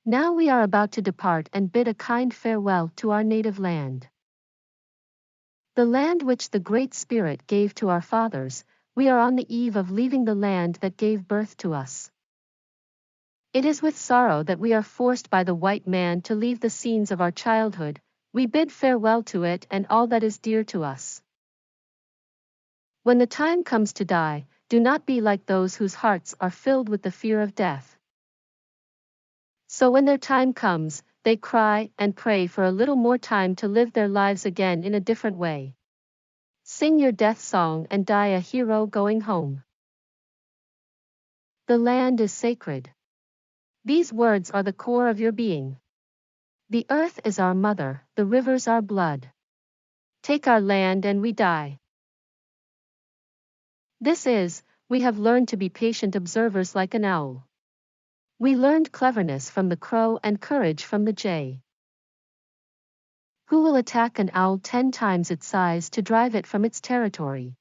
Now we are about to depart and bid a kind farewell to our native land. The land which the Great Spirit gave to our fathers, we are on the eve of leaving the land that gave birth to us. It is with sorrow that we are forced by the white man to leave the scenes of our childhood. We bid farewell to it and all that is dear to us. When the time comes to die, do not be like those whose hearts are filled with the fear of death. So when their time comes, they cry and pray for a little more time to live their lives again in a different way. Sing your death song and die a hero going home. The land is sacred. These words are the core of your being. The earth is our mother, the rivers our blood. Take our land and we die. We have learned to be patient observers like an owl. We learned cleverness from the crow and courage from the jay. Who will attack an owl 10 times its size to drive it from its territory?